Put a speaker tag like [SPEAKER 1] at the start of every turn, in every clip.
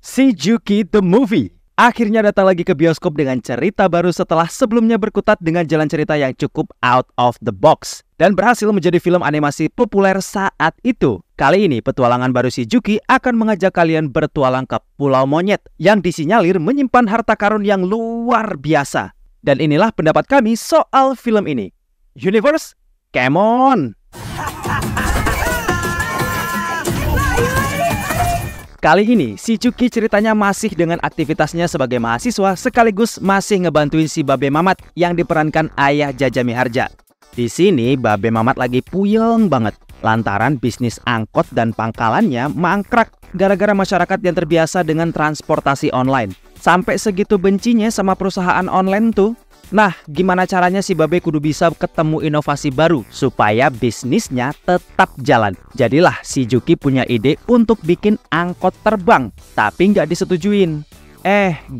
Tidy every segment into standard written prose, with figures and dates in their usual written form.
[SPEAKER 1] Shijuki the Movie akhirnya datang lagi ke bioskop dengan cerita baru setelah sebelumnya berkutat dengan jalan cerita yang cukup out of the box dan berhasil menjadi film animasi populer saat itu. Kali ini petualangan baru Shijuki akan mengajak kalian bertualang ke Pulau Monyet yang disinyalir menyimpan harta karun yang luar biasa. Dan inilah pendapat kami soal film ini. Universe, come on! Kali ini, Shijuki ceritanya masih dengan aktivitasnya sebagai mahasiswa sekaligus masih ngebantuin si Babe Mamat yang diperankan ayah Jaja Miharja. Di sini, Babe Mamat lagi puyeng banget lantaran bisnis angkot dan pangkalannya mangkrak gara-gara masyarakat yang terbiasa dengan transportasi online. Sampai segitu bencinya sama perusahaan online tuh. Nah, gimana caranya si Babe kudu bisa ketemu inovasi baru supaya bisnisnya tetap jalan. Jadilah Shijuki punya ide untuk bikin angkot terbang, tapi nggak disetujuin.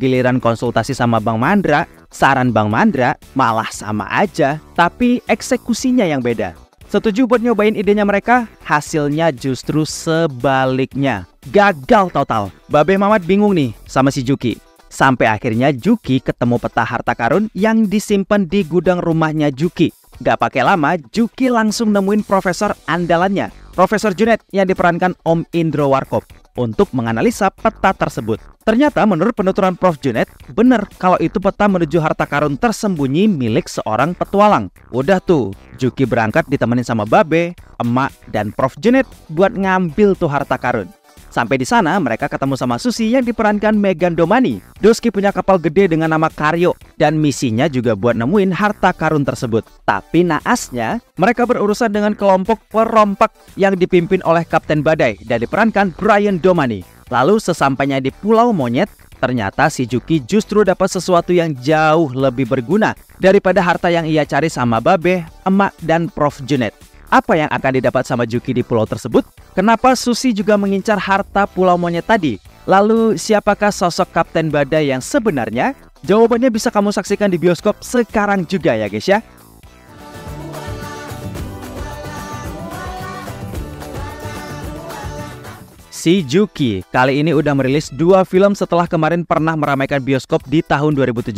[SPEAKER 1] Giliran konsultasi sama Bang Mandra, saran Bang Mandra malah sama aja, tapi eksekusinya yang beda. Setuju buat nyobain idenya mereka, hasilnya justru sebaliknya. Gagal total. Babe Mamat bingung nih sama Shijuki. Sampai akhirnya Juki ketemu peta harta karun yang disimpan di gudang rumahnya Juki. Gak pakai lama, Juki langsung nemuin profesor andalannya, Profesor Junet yang diperankan Om Indro Warkop, untuk menganalisa peta tersebut. Ternyata menurut penuturan Prof Junet, bener kalau itu peta menuju harta karun tersembunyi milik seorang petualang. Udah tuh, Juki berangkat ditemenin sama Babe, Emak, dan Prof Junet buat ngambil tuh harta karun. Sampai di sana mereka ketemu sama Susi yang diperankan Megan Domani. Doski punya kapal gede dengan nama Karyo dan misinya juga buat nemuin harta karun tersebut. Tapi naasnya mereka berurusan dengan kelompok perompak yang dipimpin oleh Kapten Badai dan diperankan Brian Domani. Lalu sesampainya di Pulau Monyet, ternyata Shijuki justru dapat sesuatu yang jauh lebih berguna daripada harta yang ia cari sama Babe, Emak, dan Prof Junet. Apa yang akan didapat sama Juki di pulau tersebut? Kenapa Susi juga mengincar harta Pulau Monyet tadi? Lalu siapakah sosok Kapten Badai yang sebenarnya? Jawabannya bisa kamu saksikan di bioskop sekarang juga ya guys ya. Shijuki kali ini udah merilis 2 film setelah kemarin pernah meramaikan bioskop di tahun 2017.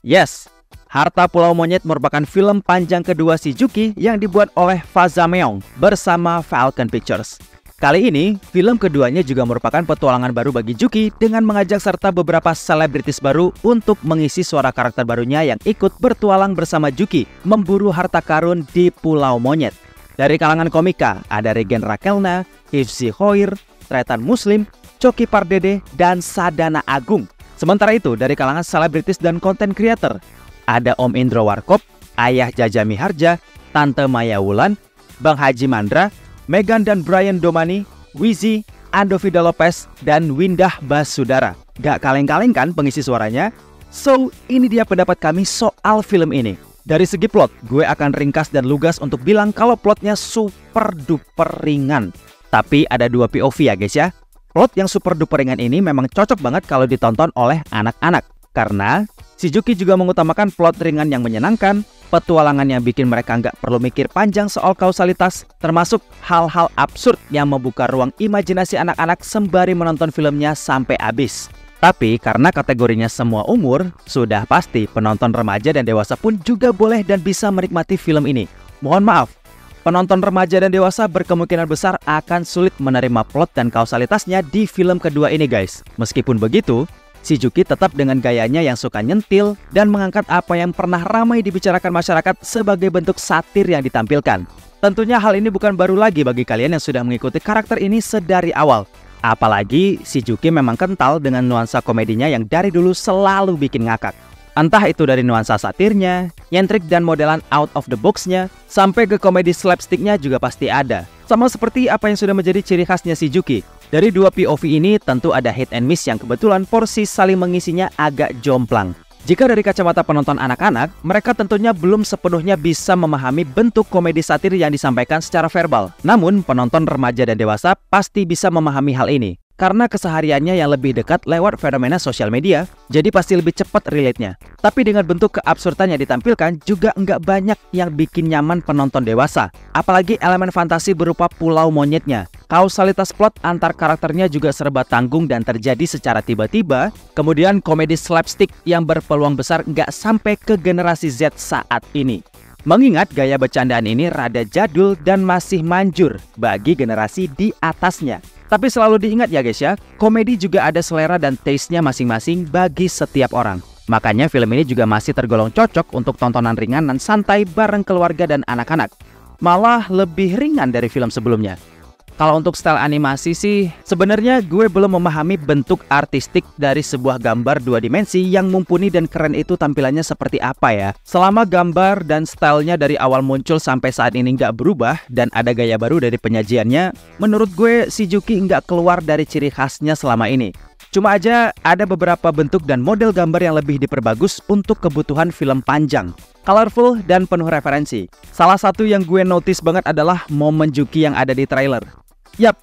[SPEAKER 1] Yes, Harta Pulau Monyet merupakan film panjang kedua Shijuki yang dibuat oleh Fazameong bersama Falcon Pictures. Kali ini, film keduanya juga merupakan petualangan baru bagi Juki dengan mengajak serta beberapa selebritis baru untuk mengisi suara karakter barunya yang ikut bertualang bersama Juki memburu harta karun di Pulau Monyet. Dari kalangan komika, ada Regen Rakelna, Hifzi Hoir, Tretan Muslim, Coki Pardede, dan Sadana Agung. Sementara itu, dari kalangan selebritis dan konten creator, ada Om Indro Warkop, Ayah Jaja Miharja, Tante Maya Wulan, Bang Haji Mandra, Megan dan Brian Domani, Wizi, Andovida Lopez, dan Windah Basudara. Gak kaleng-kaleng kan pengisi suaranya? So, ini dia pendapat kami soal film ini. Dari segi plot, gue akan ringkas dan lugas untuk bilang kalau plotnya super duper ringan. Tapi ada 2 POV ya guys ya. Plot yang super duper ringan ini memang cocok banget kalau ditonton oleh anak-anak. Karena Shijuki juga mengutamakan plot ringan yang menyenangkan, petualangan yang bikin mereka nggak perlu mikir panjang soal kausalitas, termasuk hal-hal absurd yang membuka ruang imajinasi anak-anak sembari menonton filmnya sampai habis. Tapi karena kategorinya semua umur, sudah pasti penonton remaja dan dewasa pun juga boleh dan bisa menikmati film ini. Mohon maaf, penonton remaja dan dewasa berkemungkinan besar akan sulit menerima plot dan kausalitasnya di film kedua ini guys. Meskipun begitu, Shijuki tetap dengan gayanya yang suka nyentil dan mengangkat apa yang pernah ramai dibicarakan masyarakat sebagai bentuk satir yang ditampilkan. Tentunya hal ini bukan baru lagi bagi kalian yang sudah mengikuti karakter ini sedari awal. Apalagi Shijuki memang kental dengan nuansa komedinya yang dari dulu selalu bikin ngakak. Entah itu dari nuansa satirnya, nyentrik dan modelan out of the box-nya, sampai ke komedi slapstick-nya juga pasti ada. Sama seperti apa yang sudah menjadi ciri khasnya Shijuki. Dari 2 POV ini tentu ada hit and miss yang kebetulan porsi saling mengisinya agak jomplang. Jika dari kacamata penonton anak-anak, mereka tentunya belum sepenuhnya bisa memahami bentuk komedi satir yang disampaikan secara verbal. Namun, penonton remaja dan dewasa pasti bisa memahami hal ini. karena kesehariannya yang lebih dekat lewat fenomena sosial media, jadi pasti lebih cepat relate-nya. Tapi dengan bentuk keabsurdan yang ditampilkan juga nggak banyak yang bikin nyaman penonton dewasa. Apalagi elemen fantasi berupa pulau monyetnya. Kausalitas plot antar karakternya juga serba tanggung dan terjadi secara tiba-tiba. Kemudian komedi slapstick yang berpeluang besar nggak sampai ke generasi Z saat ini. Mengingat gaya bercandaan ini rada jadul dan masih manjur bagi generasi di atasnya. Tapi selalu diingat ya guys ya, komedi juga ada selera dan taste-nya masing-masing bagi setiap orang. Makanya film ini juga masih tergolong cocok untuk tontonan ringan dan santai bareng keluarga dan anak-anak. Malah lebih ringan dari film sebelumnya. Kalau untuk style animasi sih, sebenarnya gue belum memahami bentuk artistik dari sebuah gambar 2 dimensi yang mumpuni dan keren itu tampilannya seperti apa ya. Selama gambar dan stylenya dari awal muncul sampai saat ini nggak berubah dan ada gaya baru dari penyajiannya, menurut gue Shizuki nggak keluar dari ciri khasnya selama ini. Cuma aja ada beberapa bentuk dan model gambar yang lebih diperbagus untuk kebutuhan film panjang. Colorful dan penuh referensi. Salah satu yang gue notice banget adalah momen Juki yang ada di trailer. Yap,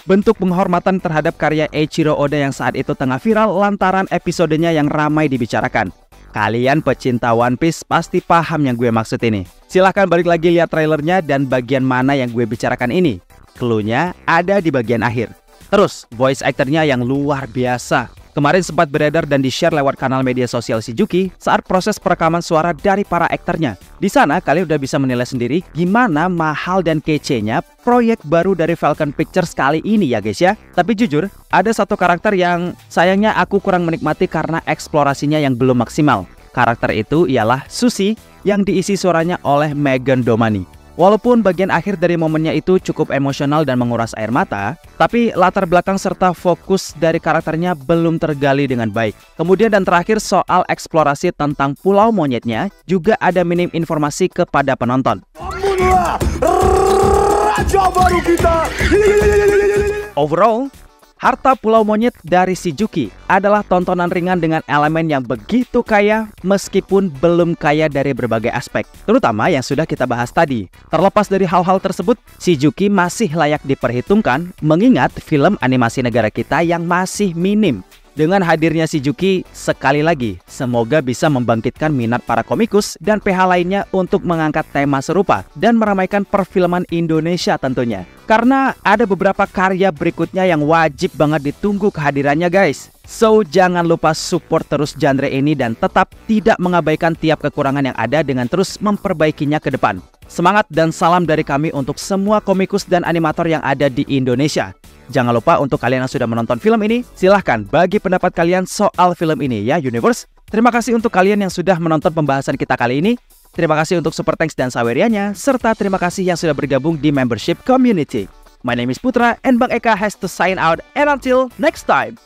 [SPEAKER 1] bentuk penghormatan terhadap karya Eiichiro Oda yang saat itu tengah viral lantaran episodenya yang ramai dibicarakan. Kalian pecinta One Piece pasti paham yang gue maksud ini. Silahkan balik lagi lihat trailernya dan bagian mana yang gue bicarakan ini. Cluenya ada di bagian akhir. Terus, voice actornya yang luar biasa. Kemarin sempat beredar dan di-share lewat kanal media sosial Shizuki saat proses perekaman suara dari para aktornya. Di sana kalian udah bisa menilai sendiri gimana mahal dan kece-nya proyek baru dari Falcon Pictures kali ini ya guys ya. Tapi jujur, ada satu karakter yang sayangnya aku kurang menikmati karena eksplorasinya yang belum maksimal. Karakter itu ialah Sushi yang diisi suaranya oleh Megan Domani. Walaupun bagian akhir dari momennya itu cukup emosional dan menguras air mata, tapi latar belakang serta fokus dari karakternya belum tergali dengan baik. Kemudian dan terakhir soal eksplorasi tentang pulau monyetnya juga ada minim informasi kepada penonton. Overall, Harta Pulau Monyet dari Shizuki adalah tontonan ringan dengan elemen yang begitu kaya meskipun belum kaya dari berbagai aspek, terutama yang sudah kita bahas tadi. Terlepas dari hal-hal tersebut, Shizuki masih layak diperhitungkan mengingat film animasi negara kita yang masih minim. Dengan hadirnya Shizuki, sekali lagi, semoga bisa membangkitkan minat para komikus dan PH lainnya untuk mengangkat tema serupa dan meramaikan perfilman Indonesia tentunya. Karena ada beberapa karya berikutnya yang wajib banget ditunggu kehadirannya guys. So, jangan lupa support terus genre ini dan tetap tidak mengabaikan tiap kekurangan yang ada dengan terus memperbaikinya ke depan. Semangat dan salam dari kami untuk semua komikus dan animator yang ada di Indonesia. Jangan lupa untuk kalian yang sudah menonton film ini, silahkan bagi pendapat kalian soal film ini ya Universe. Terima kasih untuk kalian yang sudah menonton pembahasan kita kali ini. Terima kasih untuk super thanks dan sawerianya, serta terima kasih yang sudah bergabung di membership community. My name is Putra and Bang Eka has to sign out and until next time.